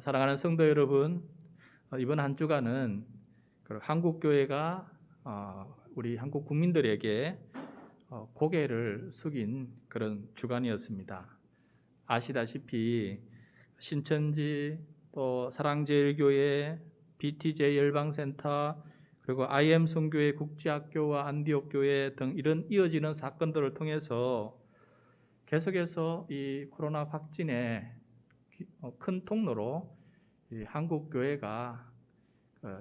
사랑하는 성도 여러분, 이번 한 주간은 한국 교회가 우리 한국 국민들에게 고개를 숙인 그런 주간이었습니다. 아시다시피 신천지, 또 사랑제일교회, BTJ 열방센터, 그리고 IM 선교회 국제학교와 안디옥 교회 등 이런 이어지는 사건들을 통해서 계속해서 이 코로나 확진의 큰 통로로 한국 교회가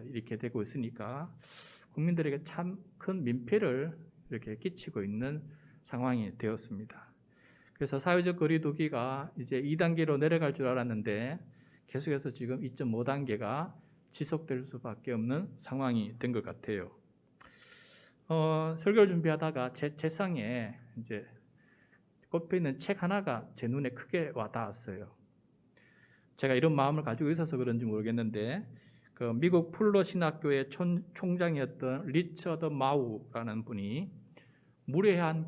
이렇게 되고 있으니까 국민들에게 참 큰 민폐를 이렇게 끼치고 있는 상황이 되었습니다. 그래서 사회적 거리두기가 이제 2단계로 내려갈 줄 알았는데 계속해서 지금 2.5단계가 지속될 수밖에 없는 상황이 된 것 같아요. 설교를 준비하다가 제 책상에 이제 꼽혀 있는 책 하나가 제 눈에 크게 와 닿았어요. 제가 이런 마음을 가지고 있어서 그런지 모르겠는데 그 미국 풀러 신학교의 총장이었던 리처드 마우라는 분이 무례한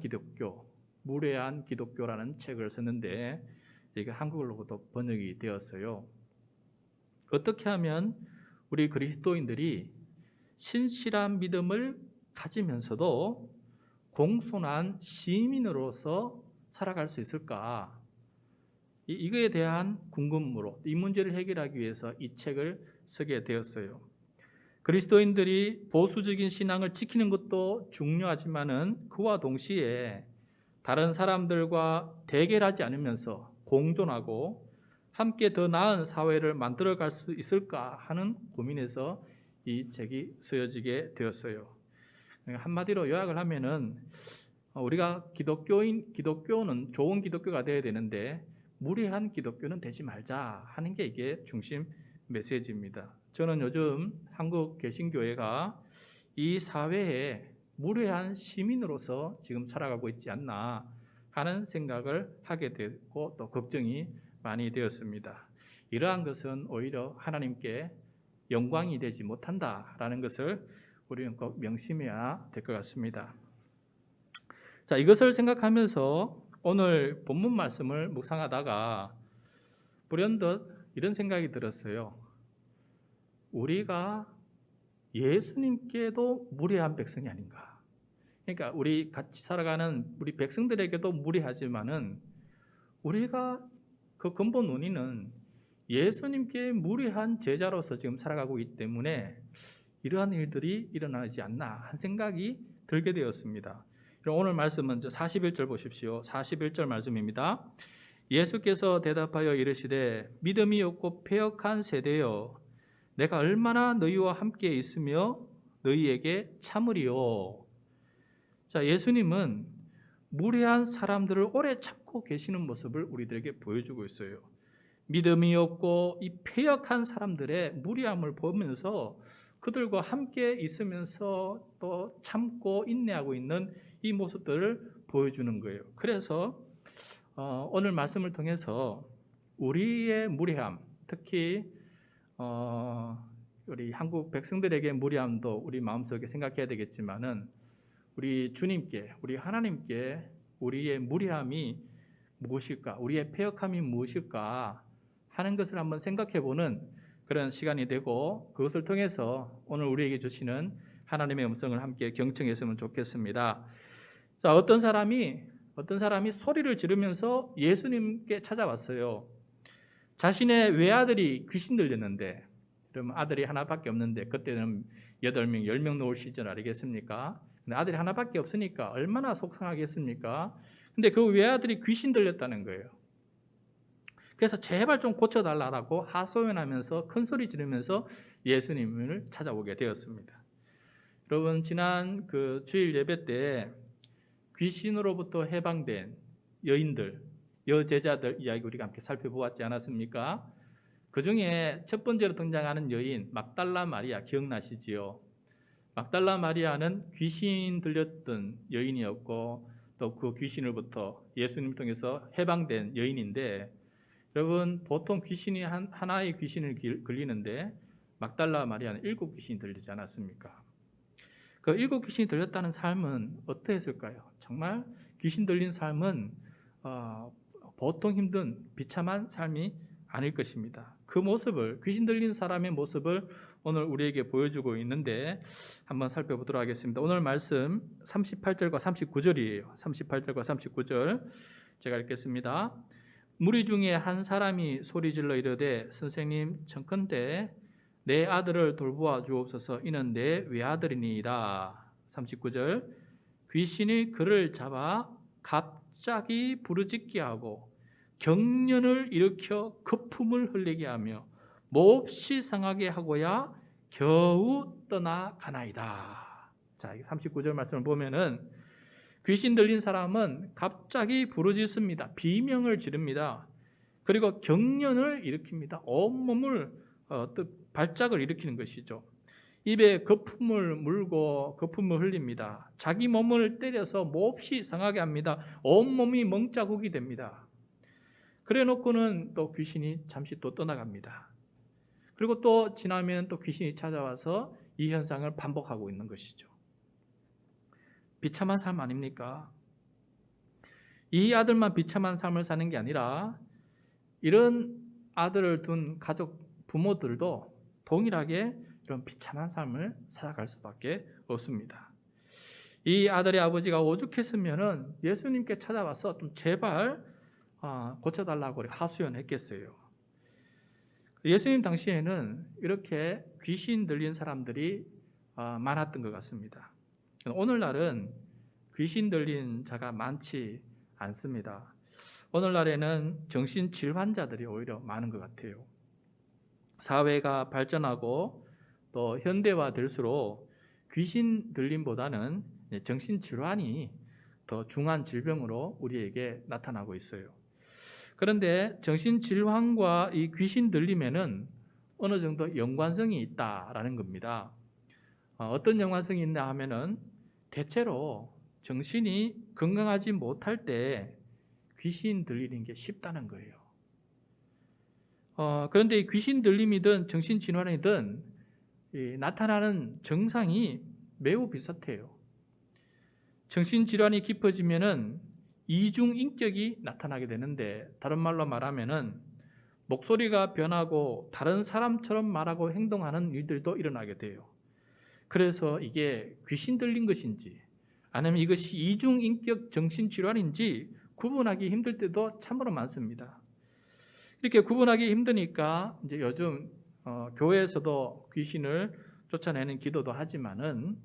기독교라는 책을 썼는데 이게 한국어로도 번역이 되었어요. 어떻게 하면 우리 그리스도인들이 신실한 믿음을 가지면서도 공손한 시민으로서 살아갈 수 있을까? 이거에 대한 궁금으로 이 문제를 해결하기 위해서 이 책을 쓰게 되었어요. 그리스도인들이 보수적인 신앙을 지키는 것도 중요하지만은 그와 동시에 다른 사람들과 대결하지 않으면서 공존하고 함께 더 나은 사회를 만들어갈 수 있을까 하는 고민에서 이 책이 쓰여지게 되었어요. 한마디로 요약을 하면은 우리가 기독교는 좋은 기독교가 되어야 되는데 무례한 기독교는 되지 말자 하는 게 이게 중심 메시지입니다. 저는 요즘 한국 개신교회가 이 사회에 무례한 시민으로서 지금 살아가고 있지 않나 하는 생각을 하게 되고 또 걱정이 많이 되었습니다. 이러한 것은 오히려 하나님께 영광이 되지 못한다라는 것을 우리는 꼭 명심해야 될 것 같습니다. 자, 이것을 생각하면서 오늘 본문 말씀을 묵상하다가 불현듯 이런 생각이 들었어요. 우리가 예수님께도 무례한 백성이 아닌가. 그러니까 우리 같이 살아가는 우리 백성들에게도 무례하지만은 우리가 그 근본 원인은 예수님께 무례한 제자로서 지금 살아가고 있기 때문에 이러한 일들이 일어나지 않나 한 생각이 들게 되었습니다. 오늘 말씀은 41절 보십시오. 41절 말씀입니다. 예수께서 대답하여 이르시되 믿음이 없고 패역한 세대여 내가 얼마나 너희와 함께 있으며 너희에게 참으리요. 자, 예수님은 무례한 사람들을 오래 참고 계시는 모습을 우리들에게 보여주고 있어요. 믿음이 없고 이 패역한 사람들의 무례함을 보면서 그들과 함께 있으면서 또 참고 인내하고 있는 이 모습들을 보여주는 거예요. 그래서 오늘 말씀을 통해서 우리의 무례함, 특히 우리 한국 백성들에게 무례함도 우리 마음속에 생각해야 되겠지만은 우리 주님께, 우리 하나님께 우리의 무례함이 무엇일까, 우리의 패역함이 무엇일까 하는 것을 한번 생각해보는 그런 시간이 되고 그것을 통해서 오늘 우리에게 주시는 하나님의 음성을 함께 경청했으면 좋겠습니다. 자, 어떤 사람이 소리를 지르면서 예수님께 찾아왔어요. 자신의 외아들이 귀신 들렸는데, 그러면 아들이 하나밖에 없는데 그때는 8명, 10명 놓을 시절 아니겠습니까? 근데 아들이 하나밖에 없으니까 얼마나 속상하겠습니까? 근데 그 외아들이 귀신 들렸다는 거예요. 그래서 제발 좀 고쳐달라고 하소연하면서 큰 소리 지르면서 예수님을 찾아오게 되었습니다. 여러분, 지난 그 주일 예배 때 귀신으로부터 해방된 여인들, 여제자들 이야기 우리가 함께 살펴보았지 않았습니까? 그 중에 첫 번째로 등장하는 여인 막달라 마리아 기억나시지요? 막달라 마리아는 귀신 들렸던 여인이었고 또 그 귀신으로부터 예수님 통해서 해방된 여인인데, 여러분 보통 귀신이 하나의 귀신을 걸리는데 막달라 마리아는 7 귀신이 들리지 않았습니까? 그 7 귀신이 들렸다는 삶은 어떠했을까요? 정말 귀신 들린 삶은 보통 힘든 비참한 삶이 아닐 것입니다. 그 모습을, 귀신 들린 사람의 모습을 오늘 우리에게 보여주고 있는데 한번 살펴보도록 하겠습니다. 오늘 말씀 38절과 39절이에요. 38절과 39절 제가 읽겠습니다. 무리 중에 한 사람이 소리질러 이르되 선생님 청컨대 내 아들을 돌보아 주옵소서. 이는 내 외아들이니이다. 39절 귀신이 그를 잡아 갑자기 부르짖게 하고 경련을 일으켜 거품을 흘리게 하며 몹시 상하게 하고야 겨우 떠나가나이다. 자, 39절 말씀을 보면은 귀신 들린 사람은 갑자기 부르짖습니다. 비명을 지릅니다. 그리고 경련을 일으킵니다. 온몸을 발작을 일으키는 것이죠. 입에 거품을 물고 거품을 흘립니다. 자기 몸을 때려서 몹시 상하게 합니다. 온몸이 멍자국이 됩니다. 그래 놓고는 또 귀신이 잠시 또 떠나갑니다. 그리고 또 지나면 또 귀신이 찾아와서 이 현상을 반복하고 있는 것이죠. 비참한 삶 아닙니까? 이 아들만 비참한 삶을 사는 게 아니라 이런 아들을 둔 가족 부모들도 동일하게 이런 비참한 삶을 살아갈 수밖에 없습니다. 이 아들의 아버지가 오죽했으면은 예수님께 찾아와서 좀 제발 고쳐달라고 하소연했겠어요. 예수님 당시에는 이렇게 귀신 들린 사람들이 많았던 것 같습니다. 오늘날은 귀신 들린 자가 많지 않습니다. 오늘날에는 정신질 환자들이 오히려 많은 것 같아요. 사회가 발전하고 또 현대화 될수록 귀신 들림보다는 정신질환이 더 중한 질병으로 우리에게 나타나고 있어요. 그런데 정신질환과 이 귀신 들림에는 어느 정도 연관성이 있다라는 겁니다. 어떤 연관성이 있나 하면은 대체로 정신이 건강하지 못할 때 귀신 들리는 게 쉽다는 거예요. 그런데 귀신 들림이든 정신질환이든 나타나는 증상이 매우 비슷해요. 정신질환이 깊어지면은 이중인격이 나타나게 되는데, 다른 말로 말하면은 목소리가 변하고 다른 사람처럼 말하고 행동하는 일들도 일어나게 돼요. 그래서 이게 귀신 들린 것인지 아니면 이것이 이중인격 정신질환인지 구분하기 힘들 때도 참으로 많습니다. 이렇게 구분하기 힘드니까 이제 요즘 교회에서도 귀신을 쫓아내는 기도도 하지만은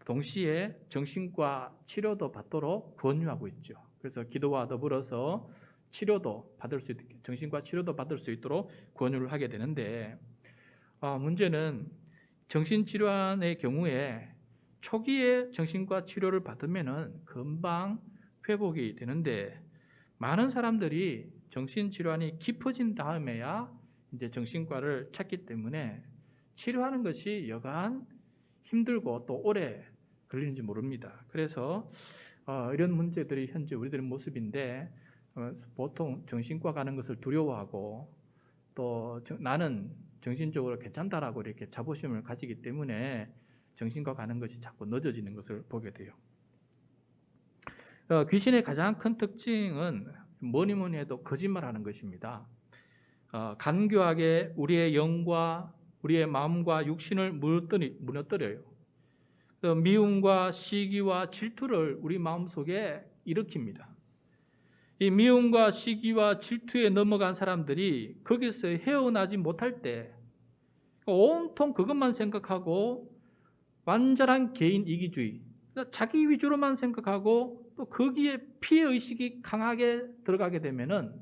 동시에 정신과 치료도 받도록 권유하고 있죠. 그래서 기도와 더불어서 치료도 받을 수 있도록, 정신과 치료도 받을 수 있도록 권유를 하게 되는데, 문제는 정신질환의 경우에 초기에 정신과 치료를 받으면은 금방 회복이 되는데, 많은 사람들이 정신질환이 깊어진 다음에야 이제 정신과를 찾기 때문에 치료하는 것이 여간 힘들고 또 오래 걸리는지 모릅니다. 그래서 이런 문제들이 현재 우리들의 모습인데, 보통 정신과 가는 것을 두려워하고 또 나는 정신적으로 괜찮다라고 이렇게 자부심을 가지기 때문에 정신과 가는 것이 자꾸 늦어지는 것을 보게 돼요. 귀신의 가장 큰 특징은 뭐니 해도 거짓말하는 것입니다. 간교하게 우리의 영과 우리의 마음과 육신을 무너뜨려요. 미움과 시기와 질투를 우리 마음속에 일으킵니다. 이 미움과 시기와 질투에 넘어간 사람들이 거기서 헤어나지 못할 때 온통 그것만 생각하고 완전한 개인 이기주의, 자기 위주로만 생각하고 또 거기에 피해의식이 강하게 들어가게 되면은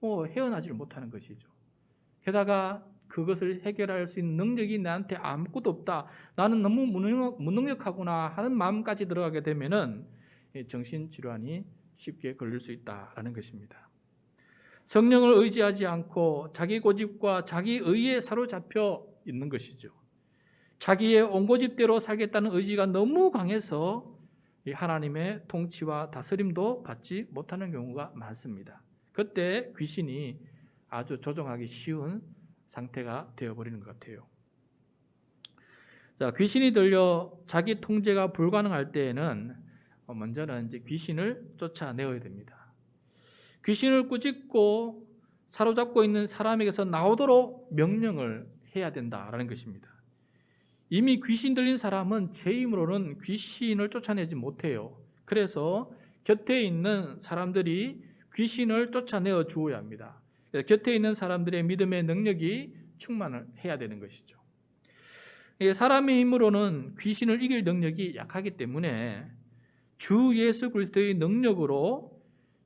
헤어나지를 못하는 것이죠. 게다가 그것을 해결할 수 있는 능력이 나한테 아무것도 없다, 나는 너무 무능력하구나 하는 마음까지 들어가게 되면은 정신질환이 쉽게 걸릴 수 있다라는 것입니다. 성령을 의지하지 않고 자기 고집과 자기 의에 사로잡혀 있는 것이죠. 자기의 온고집대로 살겠다는 의지가 너무 강해서 하나님의 통치와 다스림도 받지 못하는 경우가 많습니다. 그때 귀신이 아주 조종하기 쉬운 상태가 되어버리는 것 같아요. 자, 귀신이 들려 자기 통제가 불가능할 때에는 먼저는 이제 귀신을 쫓아내어야 됩니다. 귀신을 꾸짖고 사로잡고 있는 사람에게서 나오도록 명령을 해야 된다라는 것입니다. 이미 귀신 들린 사람은 제 힘으로는 귀신을 쫓아내지 못해요. 그래서 곁에 있는 사람들이 귀신을 쫓아내어 주어야 합니다. 곁에 있는 사람들의 믿음의 능력이 충만을 해야 되는 것이죠. 사람의 힘으로는 귀신을 이길 능력이 약하기 때문에 주 예수 그리스도의 능력으로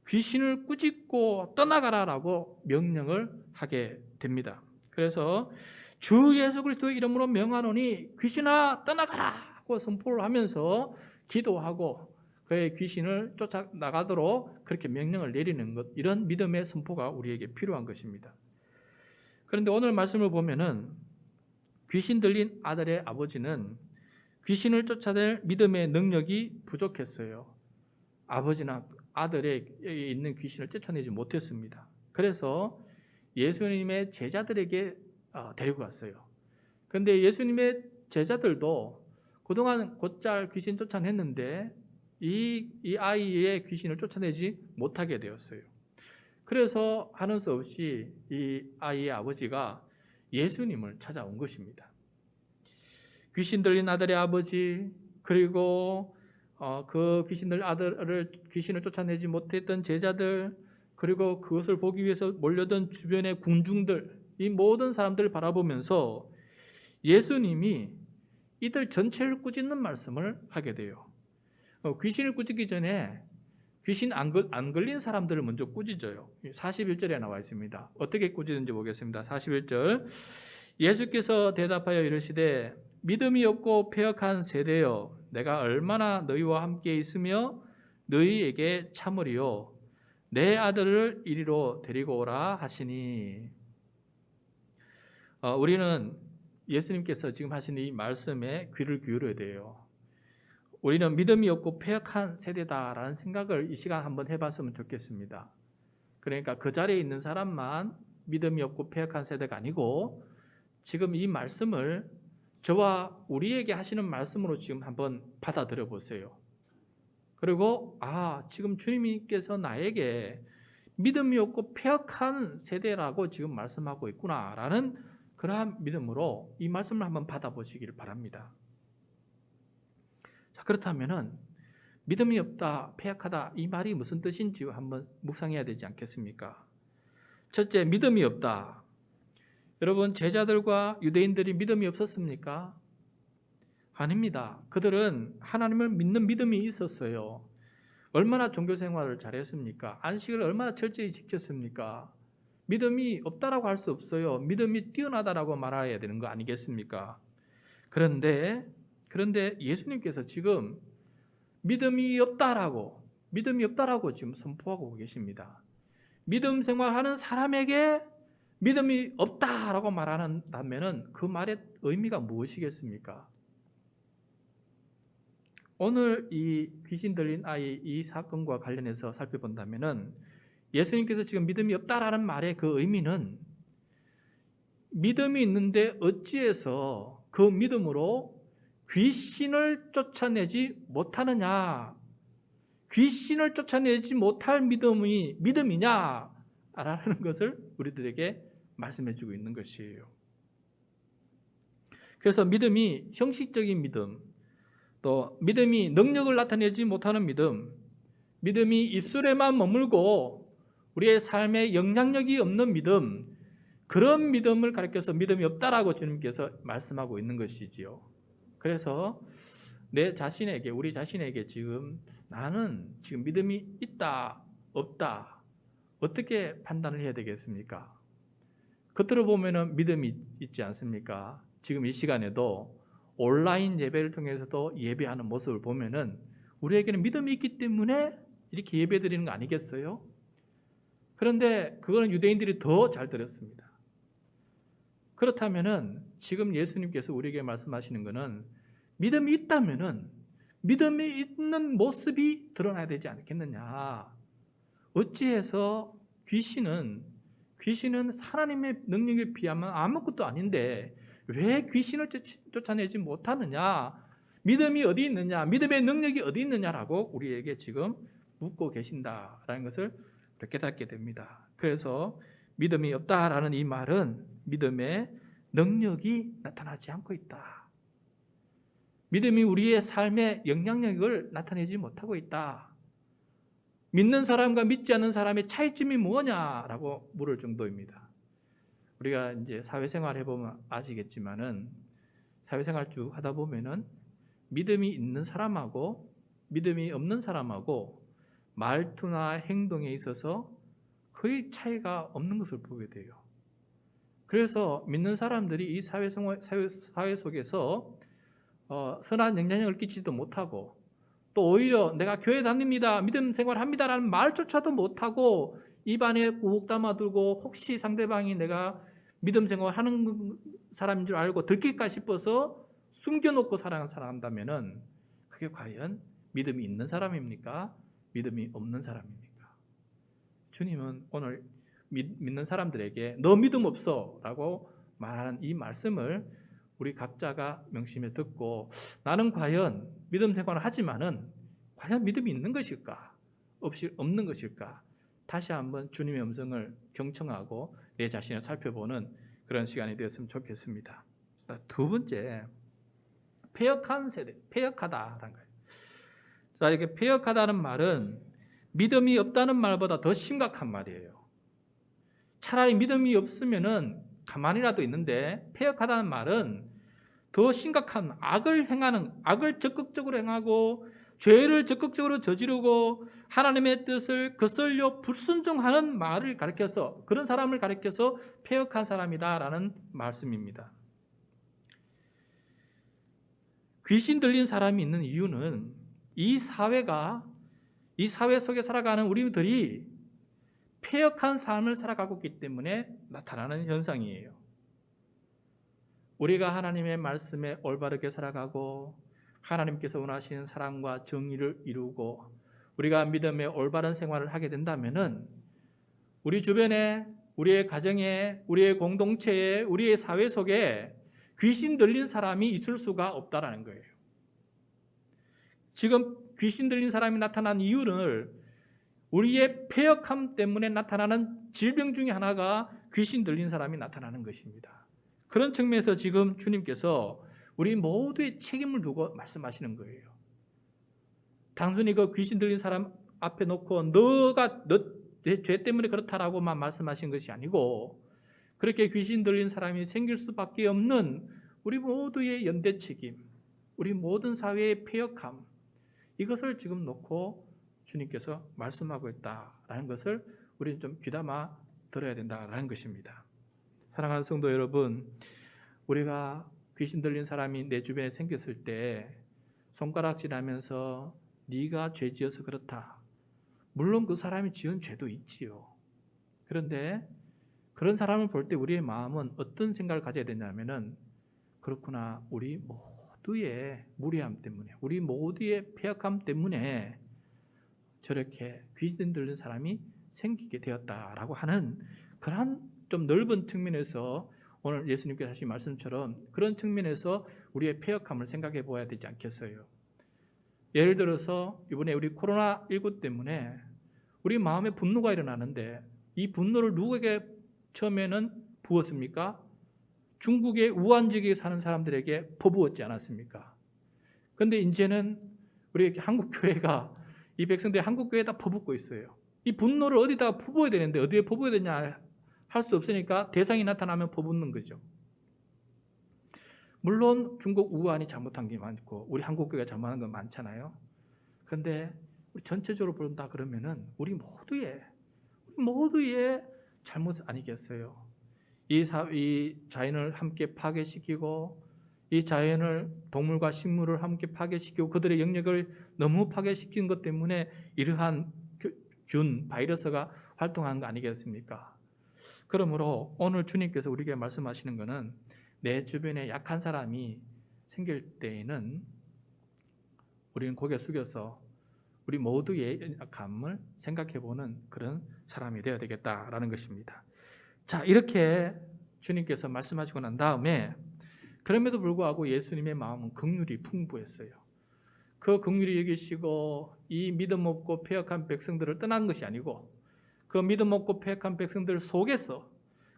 귀신을 꾸짖고 떠나가라라고 명령을 하게 됩니다. 그래서 주 예수 그리스도의 이름으로 명하노니 귀신아 떠나가라고 선포를 하면서 기도하고 그의 귀신을 쫓아나가도록 그렇게 명령을 내리는 것, 이런 믿음의 선포가 우리에게 필요한 것입니다. 그런데 오늘 말씀을 보면은 귀신 들린 아들의 아버지는 귀신을 쫓아낼 믿음의 능력이 부족했어요. 아버지나 아들에게 있는 귀신을 쫓아내지 못했습니다. 그래서 예수님의 제자들에게 데리고 갔어요. 그런데 예수님의 제자들도 그동안 곧잘 귀신 쫓아냈는데 이 아이의 귀신을 쫓아내지 못하게 되었어요. 그래서 하는 수 없이 이 아이의 아버지가 예수님을 찾아온 것입니다. 귀신 들린 아들의 아버지, 그리고 그 귀신 들린 아들을 귀신을 쫓아내지 못했던 제자들, 그리고 그것을 보기 위해서 몰려든 주변의 군중들, 이 모든 사람들을 바라보면서 예수님이 이들 전체를 꾸짖는 말씀을 하게 돼요. 귀신을 꾸짖기 전에 귀신 안 걸린 사람들을 먼저 꾸짖어요. 41절에 나와 있습니다. 어떻게 꾸짖는지 보겠습니다. 41절. 예수께서 대답하여 이르시되 믿음이 없고 패역한 세대여, 내가 얼마나 너희와 함께 있으며 너희에게 참으리요, 내 아들을 이리로 데리고 오라 하시니. 우리는 예수님께서 지금 하신 이 말씀에 귀를 기울여야 돼요. 우리는 믿음이 없고 패역한 세대다라는 생각을 이 시간 한번 해봤으면 좋겠습니다. 그러니까 그 자리에 있는 사람만 믿음이 없고 패역한 세대가 아니고 지금 이 말씀을 저와 우리에게 하시는 말씀으로 지금 한번 받아들여 보세요. 그리고 지금 주님께서 나에게 믿음이 없고 패역한 세대라고 지금 말씀하고 있구나라는 그러한 믿음으로 이 말씀을 한번 받아보시길 바랍니다. 자, 그렇다면은 믿음이 없다, 패역하다, 이 말이 무슨 뜻인지 한번 묵상해야 되지 않겠습니까? 첫째, 믿음이 없다. 여러분, 제자들과 유대인들이 믿음이 없었습니까? 아닙니다. 그들은 하나님을 믿는 믿음이 있었어요. 얼마나 종교 생활을 잘했습니까? 안식을 얼마나 철저히 지켰습니까? 믿음이 없다라고 할 수 없어요. 믿음이 뛰어나다라고 말해야 되는 거 아니겠습니까? 그런데 예수님께서 지금 믿음이 없다라고 지금 선포하고 계십니다. 믿음 생활하는 사람에게 믿음이 없다라고 말한다면 그 말의 의미가 무엇이겠습니까? 오늘 이 귀신 들린 아이 이 사건과 관련해서 살펴본다면은 예수님께서 지금 믿음이 없다라는 말의 그 의미는 믿음이 있는데 어찌해서 그 믿음으로 귀신을 쫓아내지 못하느냐, 귀신을 쫓아내지 못할 믿음이 믿음이냐라는 것을 우리들에게 말씀해주고 있는 것이에요. 그래서 믿음이 형식적인 믿음, 또 믿음이 능력을 나타내지 못하는 믿음, 믿음이 입술에만 머물고 우리의 삶에 영향력이 없는 믿음, 그런 믿음을 가리켜서 믿음이 없다라고 주님께서 말씀하고 있는 것이지요. 그래서 우리 자신에게 지금 나는 지금 믿음이 있다, 없다, 어떻게 판단을 해야 되겠습니까? 겉으로 보면은 믿음이 있지 않습니까? 지금 이 시간에도 온라인 예배를 통해서도 예배하는 모습을 보면은 우리에게는 믿음이 있기 때문에 이렇게 예배 드리는 거 아니겠어요? 그런데 그거는 유대인들이 더 잘 들었습니다. 그렇다면은 지금 예수님께서 우리에게 말씀하시는 것은 믿음이 있다면은 믿음이 있는 모습이 드러나야 되지 않겠느냐. 어찌해서 귀신은 하나님의 능력에 비하면 아무것도 아닌데 왜 귀신을 쫓아내지 못하느냐? 믿음이 어디 있느냐? 믿음의 능력이 어디 있느냐라고 우리에게 지금 묻고 계신다라는 것을 깨닫게 됩니다. 그래서 믿음이 없다라는 이 말은 믿음의 능력이 나타나지 않고 있다. 믿음이 우리의 삶의 영향력을 나타내지 못하고 있다. 믿는 사람과 믿지 않는 사람의 차이점이 뭐냐라고 물을 정도입니다. 우리가 이제 사회생활 해보면 아시겠지만은 사회생활 쭉 하다 보면은 믿음이 있는 사람하고 믿음이 없는 사람하고 말투나 행동에 있어서 거의 차이가 없는 것을 보게 돼요. 그래서 믿는 사람들이 이 사회 속에서 선한 영향력을 끼치지도 못하고 또 오히려 내가 교회 다닙니다, 믿음 생활합니다라는 말조차도 못하고 입안에 꾹 담아두고 혹시 상대방이 내가 믿음 생활하는 사람인 줄 알고 들킬까 싶어서 숨겨놓고 살아간다면은 그게 과연 믿음이 있는 사람입니까? 믿음이 없는 사람입니까? 주님은 오늘 믿는 사람들에게 너 믿음 없어 라고 말하는 이 말씀을 우리 각자가 명심해 듣고 나는 과연 믿음 생활을 하지만은 과연 믿음이 있는 것일까? 없는 것일까? 다시 한번 주님의 음성을 경청하고 내 자신을 살펴보는 그런 시간이 되었으면 좋겠습니다. 두 번째, 패역한 세대, 패역하다라는 거예요. 자, 이렇게 패역하다는 말은 믿음이 없다는 말보다 더 심각한 말이에요. 차라리 믿음이 없으면은 가만히라도 있는데 패역하다는 말은 더 심각한 악을 적극적으로 행하고 죄를 적극적으로 저지르고 하나님의 뜻을 거슬려 불순종하는 말을 가리켜서 그런 사람을 가리켜서 패역한 사람이다라는 말씀입니다. 귀신 들린 사람이 있는 이유는 이 사회 속에 살아가는 우리들이 패역한 삶을 살아가고 있기 때문에 나타나는 현상이에요. 우리가 하나님의 말씀에 올바르게 살아가고 하나님께서 원하시는 사랑과 정의를 이루고 우리가 믿음의 올바른 생활을 하게 된다면은 우리 주변에, 우리의 가정에, 우리의 공동체에, 우리의 사회 속에 귀신 들린 사람이 있을 수가 없다라는 거예요. 지금 귀신 들린 사람이 나타난 이유를 우리의 패역함 때문에 나타나는 질병 중에 하나가 귀신 들린 사람이 나타나는 것입니다. 그런 측면에서 지금 주님께서 우리 모두의 책임을 두고 말씀하시는 거예요. 단순히 그 귀신 들린 사람 앞에 놓고 내 죄 때문에 그렇다라고만 말씀하신 것이 아니고 그렇게 귀신 들린 사람이 생길 수밖에 없는 우리 모두의 연대 책임, 우리 모든 사회의 패역함, 이것을 지금 놓고 주님께서 말씀하고 있다라는 것을 우리는 좀 귀담아 들어야 된다라는 것입니다. 사랑하는 성도 여러분, 우리가 귀신 들린 사람이 내 주변에 생겼을 때 손가락질하면서 네가 죄 지어서 그렇다. 물론 그 사람이 지은 죄도 있지요. 그런데 그런 사람을 볼 때 우리의 마음은 어떤 생각을 가져야 되냐면은 그렇구나, 우리 모두의 무리함 때문에, 우리 모두의 패역함 때문에 저렇게 귀신 들린 사람이 생기게 되었다라고 하는 그러한 좀 넓은 측면에서 오늘 예수님께서 하신 말씀처럼 그런 측면에서 우리의 패역함을 생각해 보아야 되지 않겠어요? 예를 들어서 이번에 우리 코로나19 때문에 우리 마음에 분노가 일어나는데 이 분노를 누구에게 처음에는 부었습니까? 중국의 우한 지역에 사는 사람들에게 퍼부었지 않았습니까? 그런데 이제는 우리 한국교회가 이 백성들이 한국교회에다 퍼붓고 있어요. 이 분노를 어디다가 퍼부어야 되는데 어디에 퍼부어야 되냐 할 수 없으니까 대상이 나타나면 퍼붓는 거죠. 물론 중국 우한이 잘못한 게 많고 우리 한국교회가 잘못한 건 많잖아요. 그런데 우리 전체적으로 본다 그러면은 우리 모두의 잘못 아니겠어요? 이 자연을 함께 파괴시키고 이 자연을 동물과 식물을 함께 파괴시키고 그들의 영역을 너무 파괴시킨 것 때문에 이러한 바이러스가 활동하는 거 아니겠습니까? 그러므로 오늘 주님께서 우리에게 말씀하시는 것은 내 주변에 약한 사람이 생길 때에는 우리는 고개 숙여서 우리 모두의 약함을 생각해보는 그런 사람이 되어야 되겠다라는 것입니다. 자, 이렇게 주님께서 말씀하시고 난 다음에 그럼에도 불구하고 예수님의 마음은 긍휼이 풍부했어요. 그 긍휼이 여기시고 이 믿음 없고 패역한 백성들을 떠난 것이 아니고 그 그 믿음 없고 패역한 백성들 속에서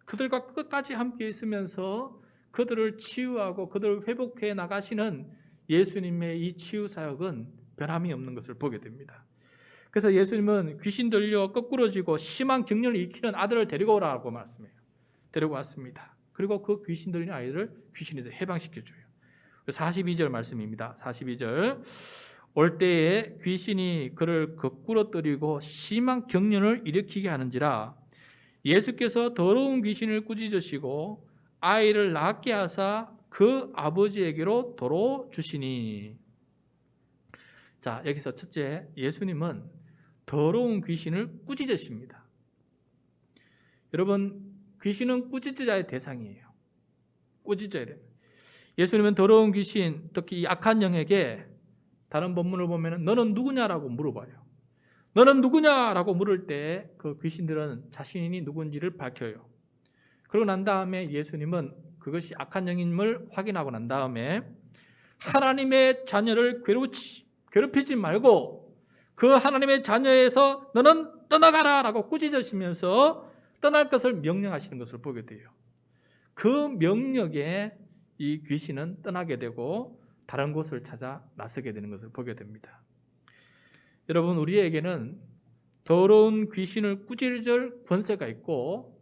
그들과 끝까지 함께 있으면서 그들을 치유하고 그들을 회복해 나가시는 예수님의 이 치유 사역은 변함이 없는 것을 보게 됩니다. 그래서 예수님은 귀신 들려 거꾸러지고 심한 경련을 일으키는 아들을 데리고 오라고 말씀해요. 데리고 왔습니다. 그리고 그 귀신 들린 아이를 귀신에서 해방시켜줘요. 42절 말씀입니다. 42절. 올 때에 귀신이 그를 거꾸러뜨리고 심한 경련을 일으키게 하는지라 예수께서 더러운 귀신을 꾸짖으시고 아이를 낫게 하사 그 아버지에게로 도로 주시니. 자, 여기서 첫째, 예수님은 더러운 귀신을 꾸짖으십니다. 여러분, 귀신은 꾸짖자의 대상이에요. 꾸짖어야 돼요. 예수님은 더러운 귀신, 특히 이 악한 영에게 다른 본문을 보면 너는 누구냐라고 물어봐요. 너는 누구냐라고 물을 때 그 귀신들은 자신이 누군지를 밝혀요. 그러고 난 다음에 예수님은 그것이 악한 영임을 확인하고 난 다음에 하나님의 자녀를 괴롭히지 말고 그 하나님의 자녀에서 너는 떠나가라 라고 꾸짖으시면서 떠날 것을 명령하시는 것을 보게 돼요. 그 명령에 이 귀신은 떠나게 되고 다른 곳을 찾아 나서게 되는 것을 보게 됩니다. 여러분, 우리에게는 더러운 귀신을 꾸짖을 권세가 있고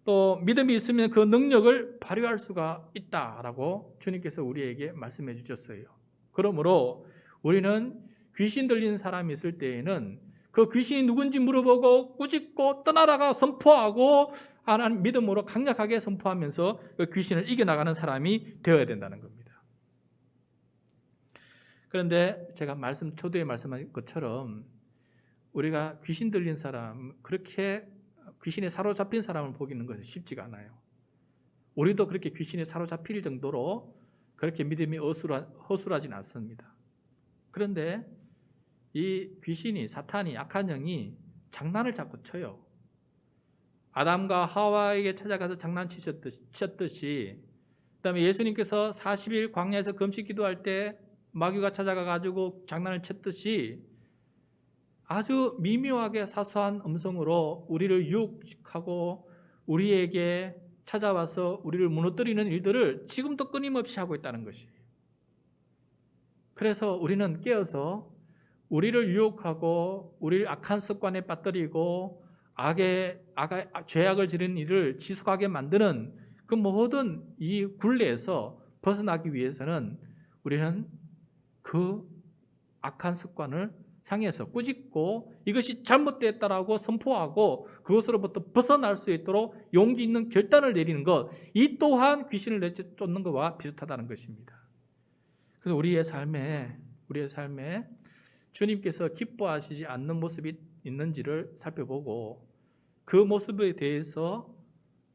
또 믿음이 있으면 그 능력을 발휘할 수가 있다라고 주님께서 우리에게 말씀해 주셨어요. 그러므로 우리는 귀신 들린 사람이 있을 때에는 그 귀신이 누군지 물어보고 꾸짖고 떠나라가 선포하고 하나님 믿음으로 강력하게 선포하면서 그 귀신을 이겨나가는 사람이 되어야 된다는 겁니다. 그런데 제가 초대에 말씀한 것처럼 우리가 귀신 들린 사람, 그렇게 귀신에 사로잡힌 사람을 보기는 것이 쉽지가 않아요. 우리도 그렇게 귀신에 사로잡힐 정도로 그렇게 믿음이 허술하진 않습니다. 그런데 이 귀신이, 사탄이, 악한 영이 장난을 자꾸 쳐요. 아담과 하와에게 찾아가서 장난치셨듯이, 그다음에 예수님께서 40일 광야에서 금식 기도할 때 마귀가 찾아가가지고 장난을 쳤듯이 아주 미묘하게 사소한 음성으로 우리를 유혹하고 우리에게 찾아와서 우리를 무너뜨리는 일들을 지금도 끊임없이 하고 있다는 것이에요. 그래서 우리는 깨어서 우리를 유혹하고 우리를 악한 습관에 빠뜨리고 죄악을 지르는 일을 지속하게 만드는 그 모든 이 굴레에서 벗어나기 위해서는 우리는 그 악한 습관을 향해서 꾸짖고 이것이 잘못됐다라고 선포하고 그것으로부터 벗어날 수 있도록 용기 있는 결단을 내리는 것, 이 또한 귀신을 내쫓는 것과 비슷하다는 것입니다. 그래서 우리의 삶에 주님께서 기뻐하시지 않는 모습이 있는지를 살펴보고 그 모습에 대해서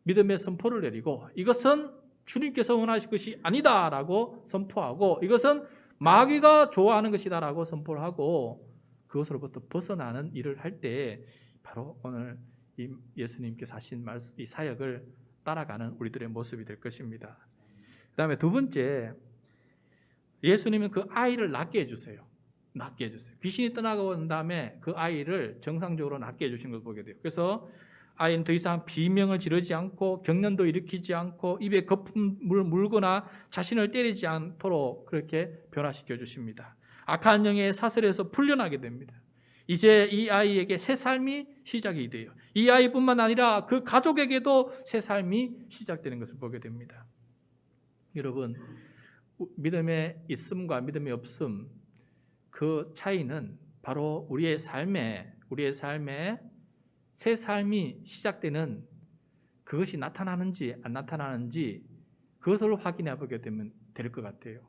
믿음의 선포를 내리고 이것은 주님께서 원하실 것이 아니다라고 선포하고 이것은 마귀가 좋아하는 것이다라고 선포를 하고 그것으로부터 벗어나는 일을 할 때 바로 오늘 이 예수님께서 하신 이 사역을 따라가는 우리들의 모습이 될 것입니다. 그 다음에 두 번째, 예수님은 그 아이를 낫게 해주세요. 낫게 해주세요. 귀신이 떠나고 난 다음에 그 아이를 정상적으로 낫게 해주신 걸 보게 돼요. 그래서 아이는 더 이상 비명을 지르지 않고 경련도 일으키지 않고 입에 거품을 물거나 자신을 때리지 않도록 그렇게 변화시켜 주십니다. 악한 영의 사슬에서 풀려나게 됩니다. 이제 이 아이에게 새 삶이 시작이 돼요. 이 아이뿐만 아니라 그 가족에게도 새 삶이 시작되는 것을 보게 됩니다. 여러분, 믿음의 있음과 믿음의 없음, 그 차이는 바로 우리의 삶에 새 삶이 시작되는 그것이 나타나는지 안 나타나는지 그것을 확인해 보게 되면 될 것 같아요.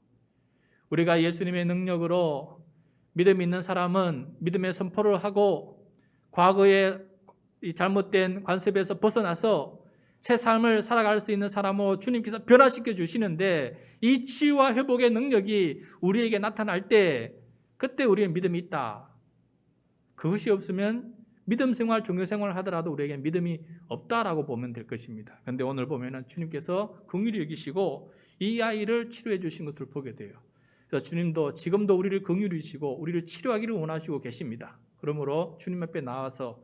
우리가 예수님의 능력으로 믿음 있는 사람은 믿음의 선포를 하고 과거의 잘못된 관습에서 벗어나서 새 삶을 살아갈 수 있는 사람으로 주님께서 변화시켜 주시는데 이 치유와 회복의 능력이 우리에게 나타날 때 그때 우리의 믿음이 있다. 그것이 없으면 믿음 생활, 종교 생활을 하더라도 우리에게 믿음이 없다라고 보면 될 것입니다. 그런데 오늘 보면은 주님께서 긍휼히 여기시고 이 아이를 치료해 주신 것을 보게 돼요. 그래서 주님도 지금도 우리를 긍휼히 여기시고 우리를 치료하기를 원하시고 계십니다. 그러므로 주님 앞에 나와서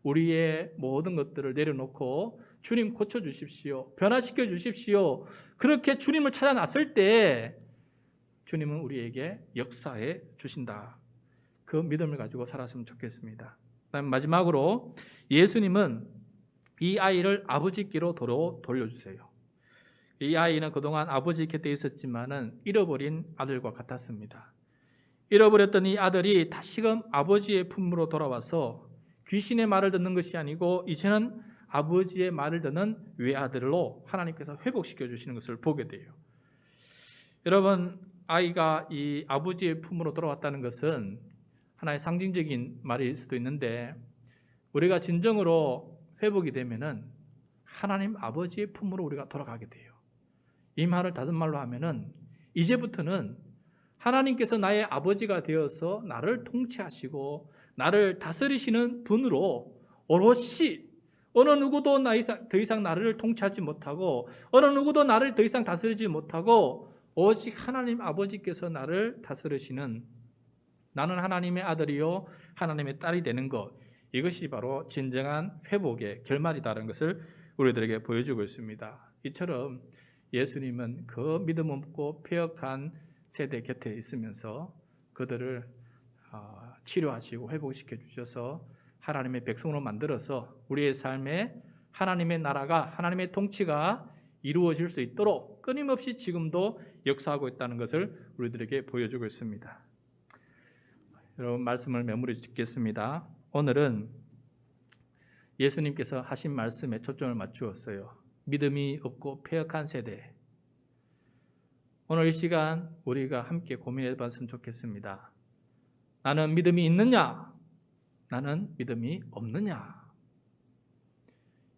우리의 모든 것들을 내려놓고 주님 고쳐주십시오. 변화시켜 주십시오. 그렇게 주님을 찾아 나설 때 주님은 우리에게 역사해 주신다. 그 믿음을 가지고 살았으면 좋겠습니다. 그다음 마지막으로 예수님은 이 아이를 아버지께로 돌려주세요. 이 아이는 그동안 아버지 곁에 있었지만은 잃어버린 아들과 같았습니다. 잃어버렸던 이 아들이 다시금 아버지의 품으로 돌아와서 귀신의 말을 듣는 것이 아니고 이제는 아버지의 말을 듣는 외아들로 하나님께서 회복시켜 주시는 것을 보게 돼요. 여러분, 아이가 이 아버지의 품으로 돌아왔다는 것은 하나의 상징적인 말일 수도 있는데, 우리가 진정으로 회복이 되면은 하나님 아버지의 품으로 우리가 돌아가게 돼요. 이 말을 다른 말로 하면은 이제부터는 하나님께서 나의 아버지가 되어서 나를 통치하시고 나를 다스리시는 분으로 오롯이 어느 누구도 더 이상 나를 통치하지 못하고 어느 누구도 나를 더 이상 다스리지 못하고 오직 하나님 아버지께서 나를 다스리시는, 나는 하나님의 아들이요 하나님의 딸이 되는 것, 이것이 바로 진정한 회복의 결말이다라는 것을 우리들에게 보여주고 있습니다. 이처럼 예수님은 그 믿음 없고 패역한 세대 곁에 있으면서 그들을 치료하시고 회복시켜 주셔서 하나님의 백성으로 만들어서 우리의 삶에 하나님의 나라가, 하나님의 통치가 이루어질 수 있도록 끊임없이 지금도 역사하고 있다는 것을 우리들에게 보여주고 있습니다. 여러분, 말씀을 마무리 짓겠습니다. 오늘은 예수님께서 하신 말씀에 초점을 맞추었어요. 믿음이 없고 패역한 세대. 오늘 이 시간 우리가 함께 고민해 봤으면 좋겠습니다. 나는 믿음이 있느냐? 나는 믿음이 없느냐?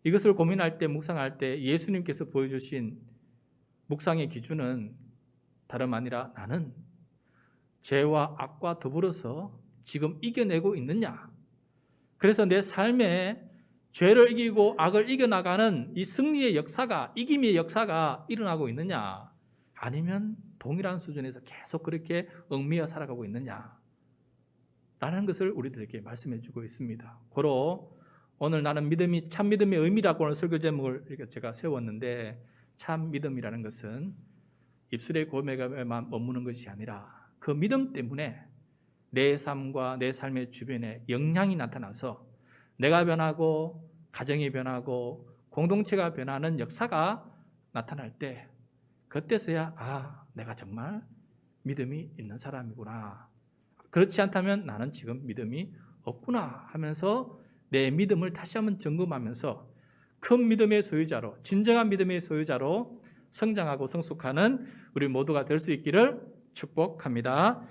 이것을 고민할 때, 묵상할 때 예수님께서 보여주신 묵상의 기준은 다름 아니라 나는 죄와 악과 더불어서 지금 이겨내고 있느냐? 그래서 내 삶에 죄를 이기고 악을 이겨나가는 이 승리의 역사가, 이김의 역사가 일어나고 있느냐? 아니면 동일한 수준에서 계속 그렇게 얽매여 살아가고 있느냐? 라는 것을 우리들에게 말씀해 주고 있습니다. 고로 오늘 나는 믿음이 참 믿음의 의미라고 하는 설교 제목을 이렇게 제가 세웠는데, 참 믿음이라는 것은 입술의 고백에만 머무는 것이 아니라 그 믿음 때문에 내 삶과 내 삶의 주변에 영향이 나타나서 내가 변하고 가정이 변하고 공동체가 변하는 역사가 나타날 때, 그때서야 내가 정말 믿음이 있는 사람이구나, 그렇지 않다면 나는 지금 믿음이 없구나 하면서 내 믿음을 다시 한번 점검하면서 큰 믿음의 소유자로, 진정한 믿음의 소유자로 성장하고 성숙하는 우리 모두가 될 수 있기를 축복합니다.